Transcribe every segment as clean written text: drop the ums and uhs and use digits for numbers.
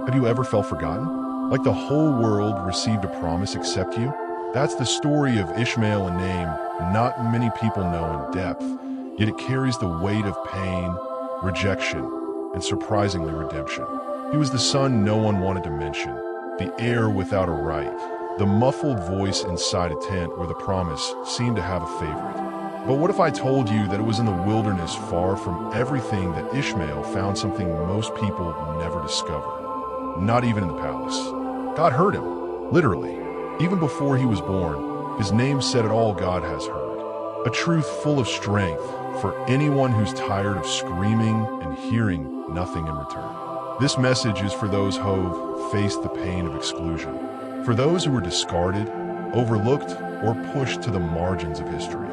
Have you ever felt forgotten? Like the whole world received a promise except you? That's the story of Ishmael, a name not many people know in depth, yet it carries the weight of pain, rejection, and surprisingly redemption. He was the son no one wanted to mention, the heir without a right, the muffled voice inside a tent where the promise seemed to have a favorite. But what if I told you that it was in the wilderness, far from everything, that Ishmael found something most people never discover? Not even in the palace. God heard him, literally. Even before he was born, his name said it all: God has heard. A truth full of strength for anyone who's tired of screaming and hearing nothing in return. This message is for those who've faced the pain of exclusion, for those who were discarded, overlooked, or pushed to the margins of history.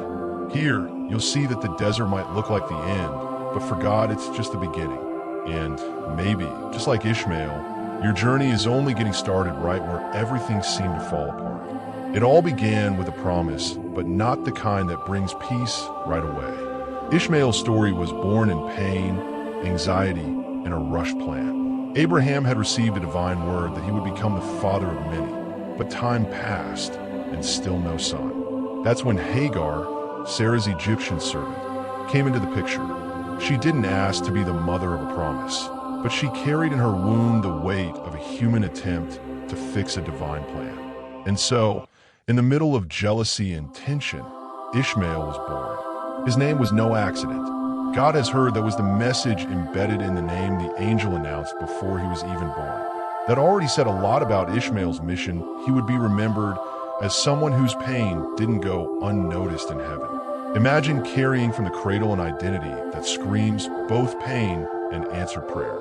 Here, you'll see that the desert might look like the end, but for God, it's just the beginning. And maybe, just like Ishmael, your journey is only getting started right where everything seemed to fall apart. It all began with a promise, but not the kind that brings peace right away. Ishmael's story was born in pain, anxiety, and a rushed plan. Abraham had received a divine word that he would become the father of many, but time passed, and still no son. That's when Hagar, Sarah's Egyptian servant, came into the picture. She didn't ask to be the mother of a promise, but she carried in her womb the weight of a human attempt to fix a divine plan. And so, in the middle of jealousy and tension, Ishmael was born. His name was no accident. God has heard, that was the message embedded in the name the angel announced before he was even born. That already said a lot about Ishmael's mission. He would be remembered as someone whose pain didn't go unnoticed in heaven. Imagine carrying from the cradle an identity that screams both pain and answered prayer.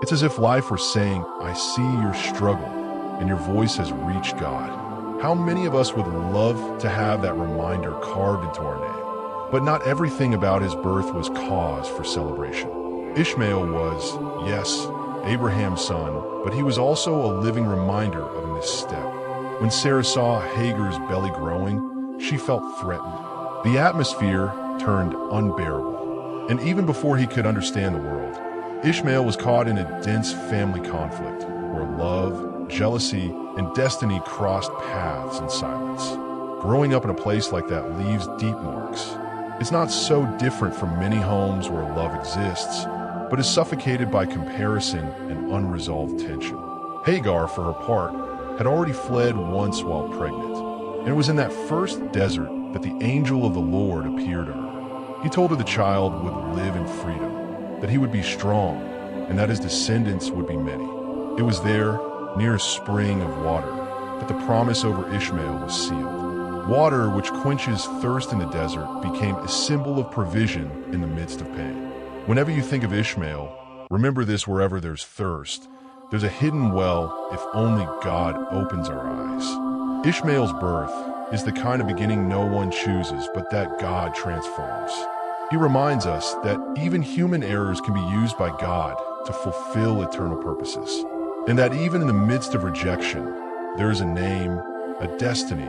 It's as if life were saying, I see your struggle, and your voice has reached God. How many of us would love to have that reminder carved into our name? But not everything about his birth was cause for celebration. Ishmael was, yes, Abraham's son, but he was also a living reminder of a misstep. When Sarah saw Hagar's belly growing, she felt threatened. The atmosphere turned unbearable. And even before he could understand the world, Ishmael was caught in a dense family conflict where love, jealousy, and destiny crossed paths in silence. Growing up in a place like that leaves deep marks. It's not so different from many homes where love exists, but is suffocated by comparison and unresolved tension. Hagar, for her part, had already fled once while pregnant, and it was in that first desert that the angel of the Lord appeared to her. He told her the child would live in freedom, that he would be strong, and that his descendants would be many. It was there, near a spring of water, that the promise over Ishmael was sealed. Water, which quenches thirst in the desert, became a symbol of provision in the midst of pain. Whenever you think of Ishmael, remember this: wherever there's thirst, there's a hidden well if only God opens our eyes. Ishmael's birth is the kind of beginning no one chooses, but that God transforms. He reminds us that even human errors can be used by God to fulfill eternal purposes, and that even in the midst of rejection, there is a name, a destiny,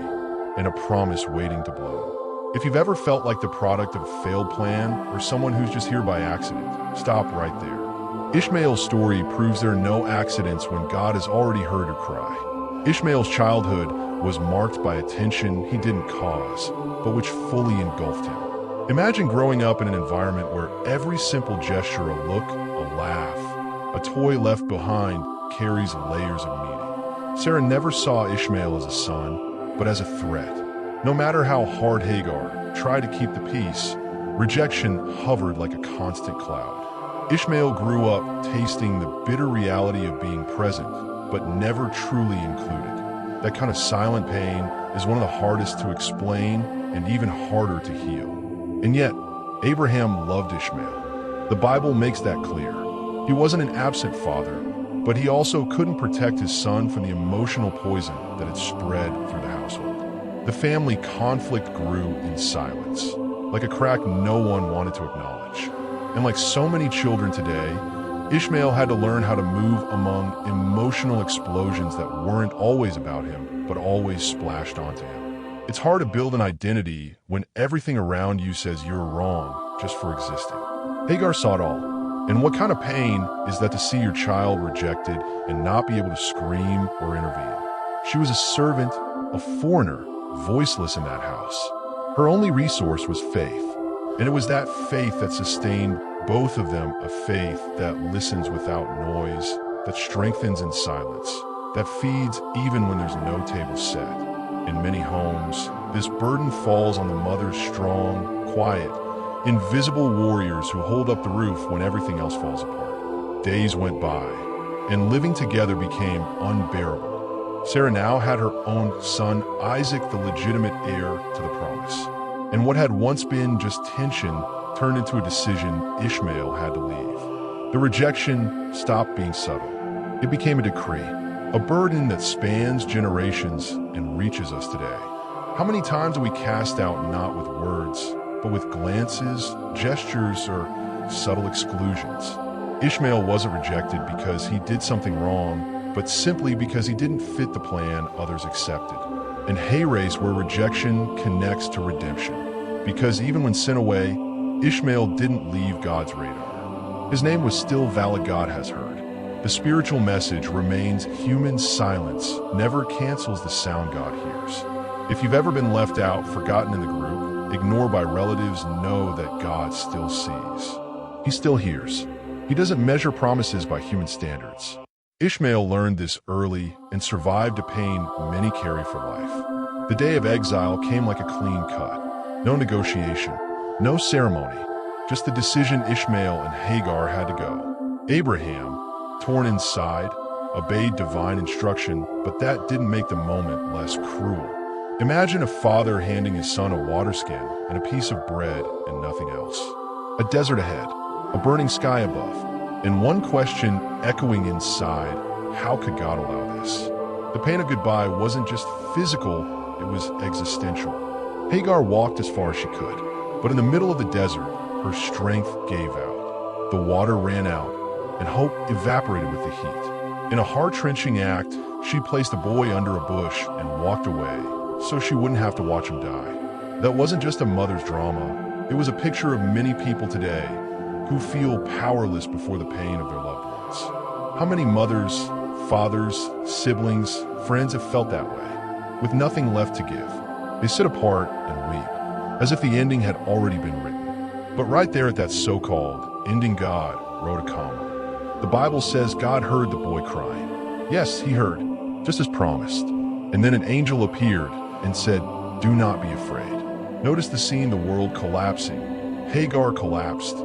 and a promise waiting to bloom. If you've ever felt like the product of a failed plan or someone who's just here by accident, stop right there. Ishmael's story proves there are no accidents when God has already heard her cry. Ishmael's childhood was marked by a tension he didn't cause, but which fully engulfed him. Imagine growing up in an environment where every simple gesture, a look, a laugh, a toy left behind, carries layers of meaning. Sarah never saw Ishmael as a son, but as a threat. No matter how hard Hagar tried to keep the peace, rejection hovered like a constant cloud. Ishmael grew up tasting the bitter reality of being present, but never truly included. That kind of silent pain is one of the hardest to explain and even harder to heal. And yet, Abraham loved Ishmael. The Bible makes that clear. He wasn't an absent father, but he also couldn't protect his son from the emotional poison that had spread through the household. The family conflict grew in silence, like a crack no one wanted to acknowledge. And like so many children today, Ishmael had to learn how to move among emotional explosions that weren't always about him, but always splashed onto him. It's hard to build an identity when everything around you says you're wrong just for existing. Hagar saw it all. And what kind of pain is that to see your child rejected and not be able to scream or intervene? She was a servant, a foreigner, voiceless in that house. Her only resource was faith. And it was that faith that sustained both of them, a faith that listens without noise, that strengthens in silence, that feeds even when there's no table set. In many homes, this burden falls on the mother's strong, quiet, invisible warriors who hold up the roof when everything else falls apart. Days went by, and living together became unbearable. Sarah now had her own son, Isaac, the legitimate heir to the promise. And what had once been just tension turned into a decision. Ishmael had to leave. The rejection stopped being subtle. It became a decree, a burden that spans generations and reaches us today. How many times do we cast out not with words, but with glances, gestures, or subtle exclusions? Ishmael wasn't rejected because he did something wrong, but simply because he didn't fit the plan others accepted. And hay race where rejection connects to redemption. Because even when sin away, Ishmael didn't leave God's radar. His name was still valid. God has heard. The spiritual message remains. Human silence never cancels the sound God hears. If you've ever been left out, forgotten in the group, ignored by relatives, know that God still sees. He still hears. He doesn't measure promises by human standards. Ishmael learned this early and survived a pain many carry for life. The day of exile came like a clean cut. No negotiation, no ceremony, just the decision. Ishmael and Hagar had to go. Abraham, torn inside, obeyed divine instruction, but that didn't make the moment less cruel. Imagine a father handing his son a water skin and a piece of bread and nothing else. A desert ahead, a burning sky above, and one question echoing inside: how could God allow this? The pain of goodbye wasn't just physical, it was existential. Hagar walked as far as she could, but in the middle of the desert, her strength gave out. The water ran out, and hope evaporated with the heat. In a heart-wrenching act, she placed a boy under a bush and walked away, so she wouldn't have to watch him die. That wasn't just a mother's drama, it was a picture of many people today who feel powerless before the pain of their loved ones. How many mothers, fathers, siblings, friends have felt that way, with nothing left to give? They sit apart and weep, as if the ending had already been written. But right there at that so-called ending, God wrote a comma. The Bible says God heard the boy crying. Yes, he heard, just as promised. And then an angel appeared and said, "Do not be afraid." Notice the scene, the world collapsing. Hagar collapsed,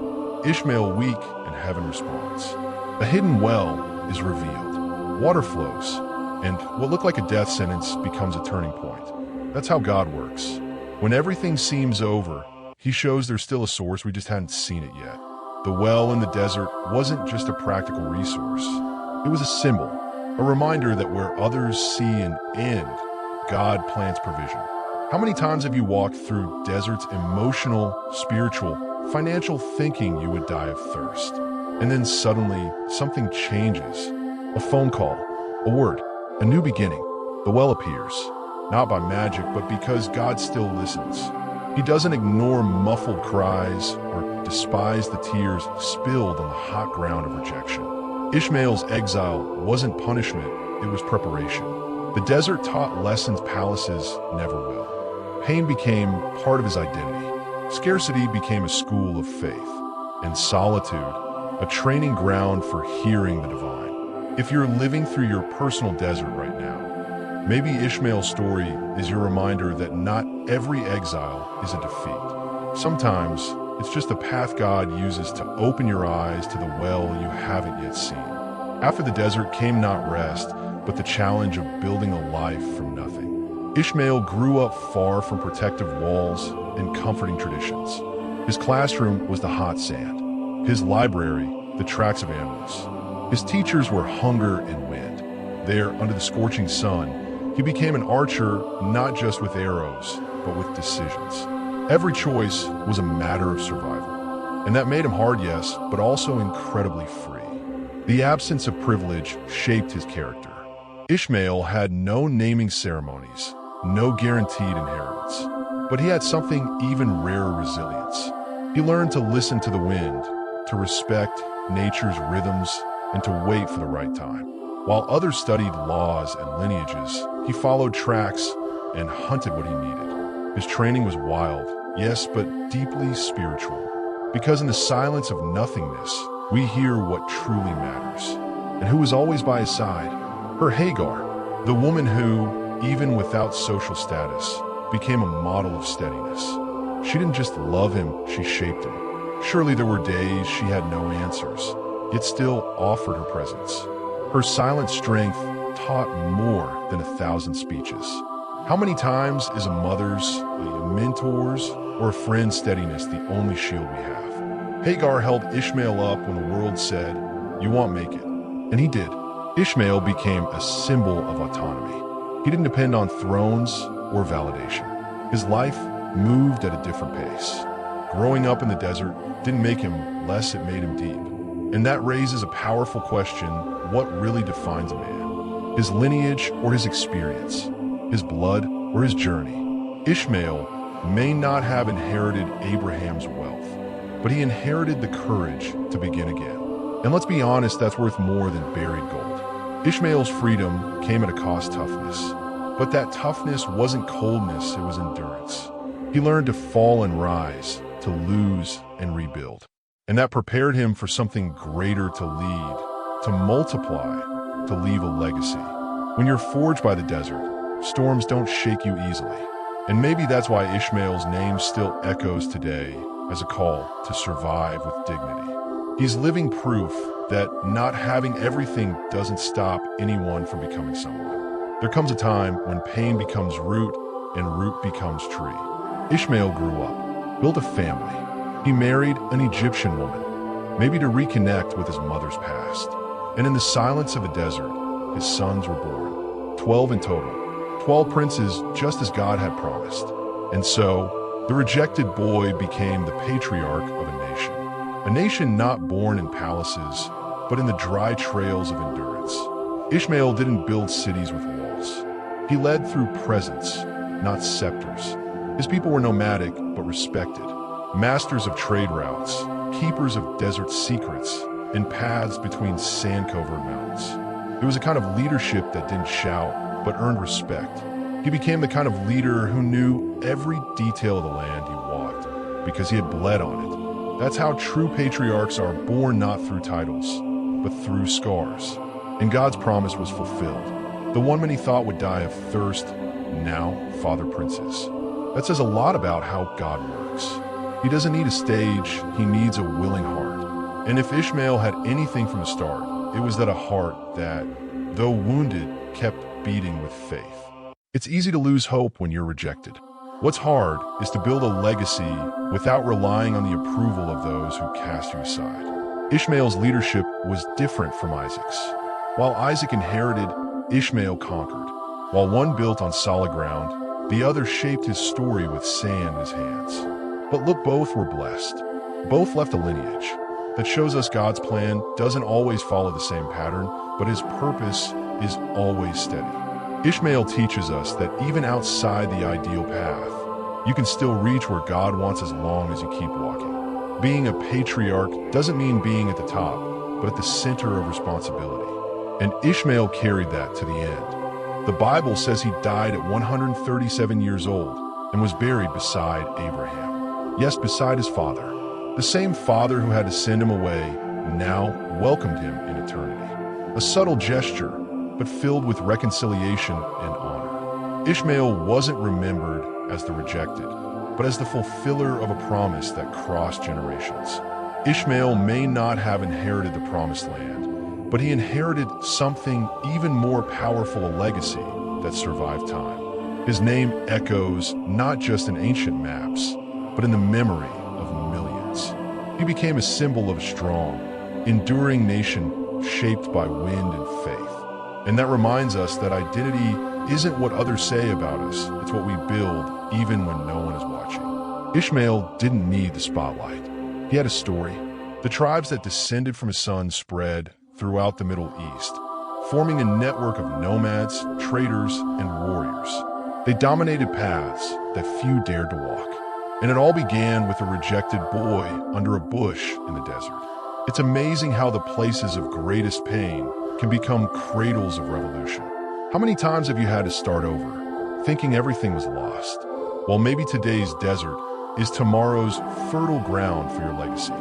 Ishmael weak, and heaven responds. A hidden well is revealed. Water flows, and what looked like a death sentence becomes a turning point. That's how God works. When everything seems over, he shows there's still a source, we just hadn't seen it yet. The well in the desert wasn't just a practical resource. It was a symbol, a reminder that where others see an end, God plans provision. How many times have you walked through deserts, emotional, spiritual, financial, thinking you would die of thirst? And then suddenly, something changes. A phone call, a word, a new beginning. The well appears, not by magic, but because God still listens. He doesn't ignore muffled cries or despise the tears spilled on the hot ground of rejection. Ishmael's exile wasn't punishment, it was preparation. The desert taught lessons palaces never will. Pain became part of his identity. Scarcity became a school of faith, and solitude, a training ground for hearing the divine. If you're living through your personal desert right now, maybe Ishmael's story is your reminder that not every exile is a defeat. Sometimes it's just a path God uses to open your eyes to the well you haven't yet seen. After the desert came not rest, but the challenge of building a life from nothing. Ishmael grew up far from protective walls and comforting traditions. His classroom was the hot sand. His library, the tracks of animals. His teachers were hunger and wind. There, under the scorching sun, he became an archer not just with arrows, but with decisions. Every choice was a matter of survival. And that made him hard, yes, but also incredibly free. The absence of privilege shaped his character. Ishmael had no naming ceremonies, no guaranteed inheritance, but he had something even rarer: resilience. He learned to listen to the wind, to respect nature's rhythms and to wait for the right time. While others studied laws and lineages, he followed tracks and hunted what he needed. His training was wild, yes, but deeply spiritual. Because in the silence of nothingness, we hear what truly matters. And who was always by his side? Her Hagar, the woman who, even without social status, became a model of steadiness. She didn't just love him, she shaped him. Surely there were days she had no answers, yet still offered her presence. Her silent strength taught more than 1,000 speeches. How many times is a mother's, a mentor's, or a friend's steadiness the only shield we have? Hagar held Ishmael up when the world said, "You won't make it." And he did. Ishmael became a symbol of autonomy. He didn't depend on thrones or validation. His life moved at a different pace. Growing up in the desert didn't make him less, it made him deep. And that raises a powerful question: what really defines a man? His lineage or his experience? His blood or his journey? Ishmael may not have inherited Abraham's wealth, but he inherited the courage to begin again. And let's be honest, that's worth more than buried gold. Ishmael's freedom came at a cost: toughness. But that toughness wasn't coldness, it was endurance. He learned to fall and rise, to lose and rebuild. And that prepared him for something greater: to lead, to multiply, to leave a legacy. When you're forged by the desert, storms don't shake you easily. And maybe that's why Ishmael's name still echoes today as a call to survive with dignity. He's living proof that not having everything doesn't stop anyone from becoming someone. There comes a time when pain becomes root and root becomes tree. Ishmael grew up, built a family. He married an Egyptian woman, maybe to reconnect with his mother's past. And in the silence of a desert, his sons were born, 12 in total. 12 princes, just as God had promised. And so, the rejected boy became the patriarch of a nation. A nation not born in palaces, but in the dry trails of endurance. Ishmael didn't build cities with walls. He led through presence, not scepters. His people were nomadic, but respected. Masters of trade routes, keepers of desert secrets, and paths between sand-covered mountains. It was a kind of leadership that didn't shout, but earned respect. He became the kind of leader who knew every detail of the land he walked, because he had bled on it. That's how true patriarchs are born, not through titles, but through scars. And God's promise was fulfilled. The one many thought would die of thirst, now fathered princes. That says a lot about how God works. He doesn't need a stage, he needs a willing heart. And if Ishmael had anything from the start, it was that a heart that, though wounded, kept beating with faith. It's easy to lose hope when you're rejected. What's hard is to build a legacy without relying on the approval of those who cast you aside. Ishmael's leadership was different from Isaac's. While Isaac inherited, Ishmael conquered. While one built on solid ground, the other shaped his story with sand in his hands. But look, both were blessed. Both left a lineage that shows us God's plan doesn't always follow the same pattern, but his purpose is always steady. Ishmael teaches us that even outside the ideal path, you can still reach where God wants as long as you keep walking. Being a patriarch doesn't mean being at the top, but at the center of responsibility. And Ishmael carried that to the end. The Bible says he died at 137 years old and was buried beside Abraham. Yes, beside his father. The same father who had to send him away now welcomed him in eternity. A subtle gesture, but filled with reconciliation and honor. Ishmael wasn't remembered as the rejected, but as the fulfiller of a promise that crossed generations. Ishmael may not have inherited the promised land, but he inherited something even more powerful, a legacy that survived time. His name echoes not just in ancient maps, but in the memory of millions. He became a symbol of a strong, enduring nation shaped by wind and faith. And that reminds us that identity isn't what others say about us, it's what we build even when no one is watching. Ishmael didn't need the spotlight. He had a story. The tribes that descended from his son spread throughout the Middle East, forming a network of nomads, traders, and warriors. They dominated paths that few dared to walk. And it all began with a rejected boy under a bush in the desert. It's amazing how the places of greatest pain can become cradles of revolution. How many times have you had to start over, thinking everything was lost? Well, maybe today's desert is tomorrow's fertile ground for your legacy.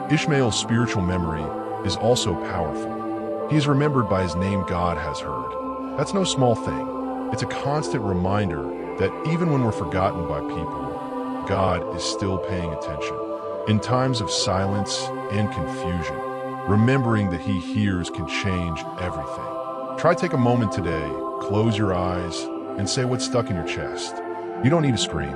Ishmael's spiritual memory is also powerful. He is remembered by his name God has heard. That's no small thing. It's a constant reminder that even when we're forgotten by people, God is still paying attention. In times of silence and confusion, remembering that He hears can change everything. Try take a moment today, close your eyes, and say what's stuck in your chest. You don't need to scream.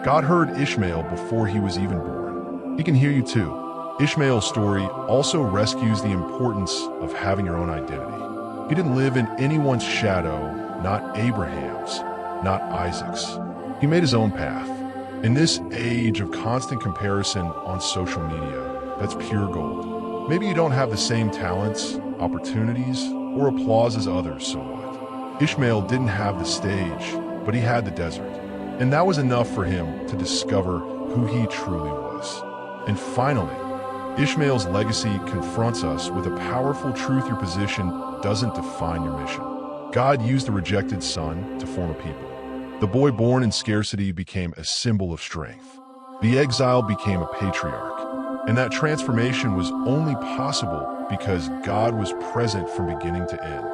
God heard Ishmael before he was even born. He can hear you too. Ishmael's story also rescues the importance of having your own identity. He didn't live in anyone's shadow, not Abraham's, not Isaac's. He made his own path. In this age of constant comparison on social media, that's pure gold. Maybe you don't have the same talents, opportunities, or applause as others, so what? Ishmael didn't have the stage, but he had the desert. And that was enough for him to discover who he truly was. And finally, Ishmael's legacy confronts us with a powerful truth: your position doesn't define your mission. God used the rejected son to form a people. The boy born in scarcity became a symbol of strength. The exile became a patriarch. And that transformation was only possible because God was present from beginning to end.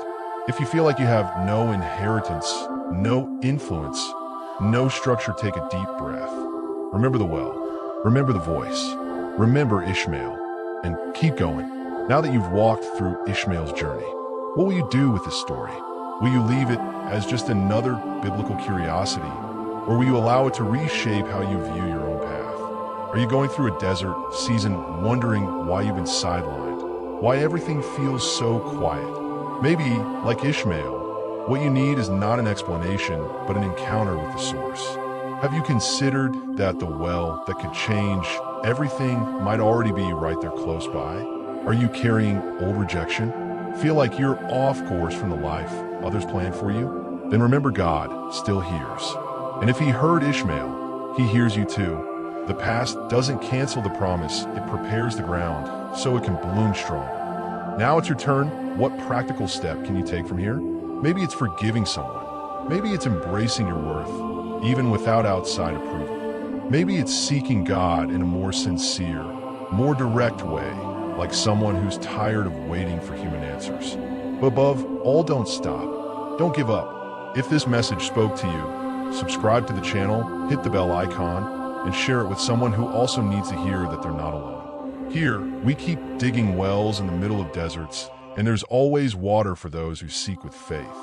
If you feel like you have no inheritance, no influence, no structure, take a deep breath. Remember the well. Remember the voice. Remember Ishmael. And keep going. Now that you've walked through Ishmael's journey, what will you do with this story? Will you leave it as just another biblical curiosity, or will you allow it to reshape how you view your own path? Are you going through a desert season wondering why you've been sidelined? Why everything feels so quiet? Maybe, like Ishmael, what you need is not an explanation, but an encounter with the source. Have you considered that the well that could change everything might already be right there close by? Are you carrying old rejection? Feel like you're off course from the life others plan for you? Then remember, God still hears. And if He heard Ishmael, He hears you too. The past doesn't cancel the promise, it prepares the ground so it can bloom stronger. Now it's your turn. What practical step can you take from here? Maybe it's forgiving someone. Maybe it's embracing your worth, even without outside approval. Maybe it's seeking God in a more sincere, more direct way, like someone who's tired of waiting for human answers. But above all, don't stop. Don't give up. If this message spoke to you, subscribe to the channel, hit the bell icon, and share it with someone who also needs to hear that they're not alone. Here, we keep digging wells in the middle of deserts, and there's always water for those who seek with faith.